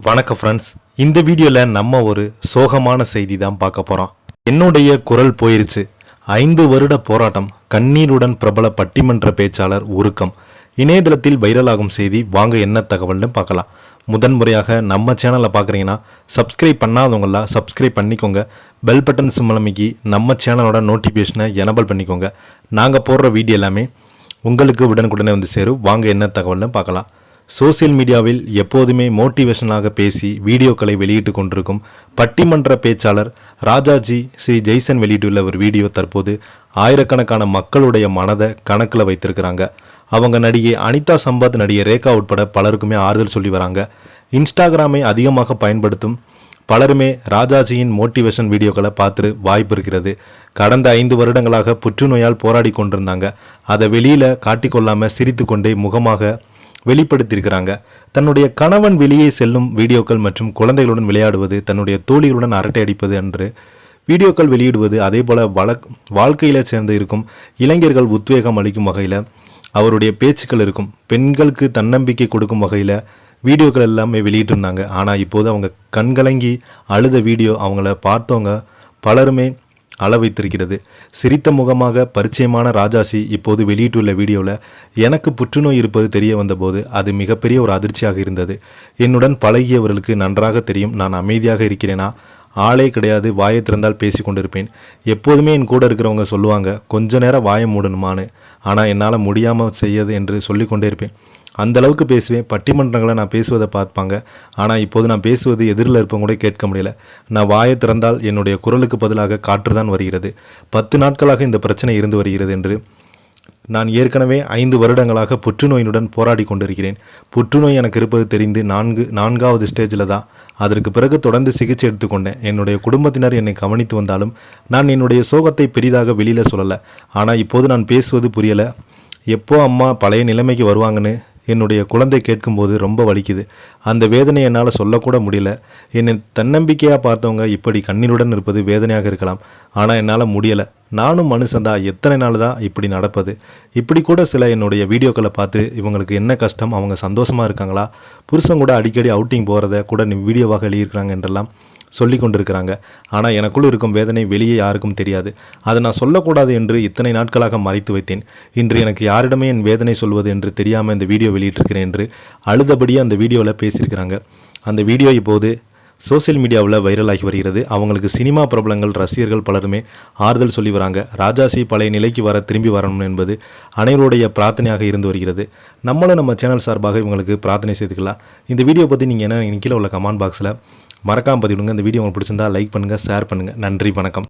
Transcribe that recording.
வணக்கம் ஃப்ரெண்ட்ஸ், இந்த வீடியோவில் நம்ம ஒரு சோகமான செய்தி தான் பார்க்க போகிறோம். என்னுடைய குரல் போயிருச்சு. 5 வருட போராட்டம், கண்ணீருடன் பிரபல பட்டிமன்ற பேச்சாளர் உருக்கம். இணையதளத்தில் வைரலாகும் செய்தி. வாங்க என்ன தகவல்னு பார்க்கலாம். முதன்முறையாக நம்ம சேனலை பார்க்குறீங்கன்னா சப்ஸ்கிரைப் பண்ணாதவங்களா சப்ஸ்கிரைப் பண்ணிக்கோங்க. பெல் பட்டன் சிம்பல் அமைக்கி நம்ம சேனலோட நோட்டிஃபிகேஷனை எனபிள் பண்ணிக்கோங்க. நாங்கள் போடுற வீடியோ எல்லாமே உங்களுக்கு உடனுக்குடனே வந்து சேரும். வாங்க என்ன தகவல்னு பார்க்கலாம். சோசியல் மீடியாவில் எப்போதுமே மோட்டிவேஷனாக பேசி வீடியோக்களை வெளியிட்டு கொண்டிருக்கும் பட்டிமன்ற பேச்சாளர் ராஜாஜி ஸ்ரீ ஜெய்சன் வெளியிட்டுள்ள ஒரு வீடியோ தற்போது ஆயிரக்கணக்கான மக்களுடைய மனதை கணக்கில் வைத்திருக்கிறாங்க. அவங்க நடிகை அனிதா சம்பத், நடிகை ரேகா உட்பட பலருக்குமே ஆறுதல் சொல்லி வராங்க. இன்ஸ்டாகிராமை அதிகமாக பயன்படுத்தும் பலருமே ராஜாஜியின் மோட்டிவேஷன் வீடியோக்களை பார்த்து வாய்ப்பு இருக்கிறது. கடந்த 5 வருடங்களாக புற்றுநோயால் போராடி கொண்டிருந்தாங்க. அதை வெளியில் காட்டிக்கொள்ளாமல் சிரித்து கொண்டே முகமாக வெளிப்படுத்தியிருக்கிறாங்க. தன்னுடைய கணவன் வெளியே செல்லும் வீடியோக்கள் மற்றும் குழந்தைகளுடன் விளையாடுவது, தன்னுடைய தோழிகளுடன் அரட்டை அடிப்பது என்று வீடியோக்கள் வெளியிடுவது, அதே போல் வாழ்க்கையில் சேர்ந்து இருக்கும் இளைஞர்கள் உத்வேகம் அளிக்கும் வகையில் அவருடைய பேச்சுக்கள் இருக்கும். பெண்களுக்கு தன்னம்பிக்கை கொடுக்கும் வகையில் வீடியோக்கள் எல்லாமே வெளியிட்டிருந்தாங்க. ஆனால் இப்போது அவங்க கண்கலங்கி அழுத வீடியோ அவங்கள பார்த்தவங்க பலருமே அள வைத்திருக்கிறது. சிரித்த முகமாக பரிச்சயமான ராஜாஜி இப்போது வெளியிட்டுள்ள வீடியோவில் எனக்கு புற்றுநோய் இருப்பது தெரிய வந்தபோது அது மிகப்பெரிய ஒரு அதிர்ச்சியாக இருந்தது. என்னுடன் பழகியவர்களுக்கு நன்றாக தெரியும், நான் அமைதியாக இருக்கிறேனா, ஆளே கிடையாது, வாயை திறந்தால் பேசி கொண்டிருப்பேன். எப்போதுமே என் கூட இருக்கிறவங்க சொல்லுவாங்க கொஞ்ச நேரம் வாயை மூடணுமான்னு. ஆனால் என்னால் முடியாமல் செய்யது என்று சொல்லிக்கொண்டே இருப்பேன். அந்த அளவுக்கு பேசுவேன். பட்டிமன்றங்களை நான் பேசுவதை பார்ப்பாங்க. ஆனால் இப்போது நான் பேசுவது எதிரில் இருப்பவங்க கூட கேட்க முடியல. நான் வாயை திறந்தால் என்னுடைய குரலுக்கு பதிலாக காற்று தான் வருகிறது. 10 நாட்களாக இந்த பிரச்சனை இருந்து வருகிறது என்று நான் ஏற்கனவே 5 வருடங்களாக புற்றுநோயினுடன் போராடி கொண்டிருக்கிறேன். புற்றுநோய் எனக்கு இருப்பது தெரிந்து 4வது ஸ்டேஜில் தான். அதற்கு பிறகு தொடர்ந்து சிகிச்சை எடுத்துக்கொண்டேன். என்னுடைய குடும்பத்தினர் என்னை கவனித்து வந்தாலும் நான் என்னுடைய சோகத்தை பெரிதாக வெளியில் சொல்லலை. ஆனால் இப்போது நான் பேசுவது புரியலை. எப்போ அம்மா பழைய நிலைமைக்கு வருவாங்கன்னு என்னுடைய குழந்தை கேட்கும்போது ரொம்ப வலிக்குது. அந்த வேதனை என்னால் சொல்லக்கூட முடியல. என்னை தன்னம்பிக்கையாக பார்த்தவங்க இப்படி கண்ணீருடன் இருப்பது வேதனையாக இருக்கலாம். ஆனால் என்னால் முடியலை. நானும் மனுஷன்தான், எத்தனை நாள் தான் இப்படி நடப்பது. இப்படி கூட சில என்னுடைய வீடியோக்களை பார்த்து இவங்களுக்கு என்ன கஷ்டம், அவங்க சந்தோஷமாக இருக்காங்களா, புருஷன் கூட அடிக்கடி அவுட்டிங் போகிறத கூட வீடியோவாக எழுதியிருக்கிறாங்க என்றெல்லாம் சொல்லி கொண்டிருக்கிறாங்க. ஆனால் எனக்குள் இருக்கும் வேதனை வெளியே யாருக்கும் தெரியாது. அதை நான் சொல்லக்கூடாது என்று இத்தனை நாட்களாக மறைத்து வைத்தேன். இன்று எனக்கு யாரிடமே என் வேதனை சொல்வது என்று தெரியாமல் இந்த வீடியோ வெளியிட்டிருக்கிறேன் என்று அழுதபடியே அந்த வீடியோவில் பேசியிருக்கிறாங்க. அந்த வீடியோ இப்போது சோசியல் மீடியாவில் வைரலாகி வருகிறது. அவங்களுக்கு சினிமா பிரபலங்கள், ரசிகர்கள் பலருமே ஆறுதல் சொல்லி வராங்க. ராஜாஜி பழைய நிலைக்கு திரும்பி வரணும் என்பது அனைவருடைய பிரார்த்தனையாக இருந்து வருகிறது. நம்மளும் நம்ம சேனல் சார்பாக இவங்களுக்கு பிரார்த்தனை செய்துக்கலாம். இந்த வீடியோ பற்றி நீங்கள் என்ன கீழே உள்ள கமெண்ட் பாக்ஸில் மறக்காமல் பதிவிடுங்க. இந்த வீடியோ உங்களுக்கு பிடிச்சிருந்தா லைக் பண்ணுங்கள், ஷேர் பண்ணுங்கள். நன்றி, வணக்கம்.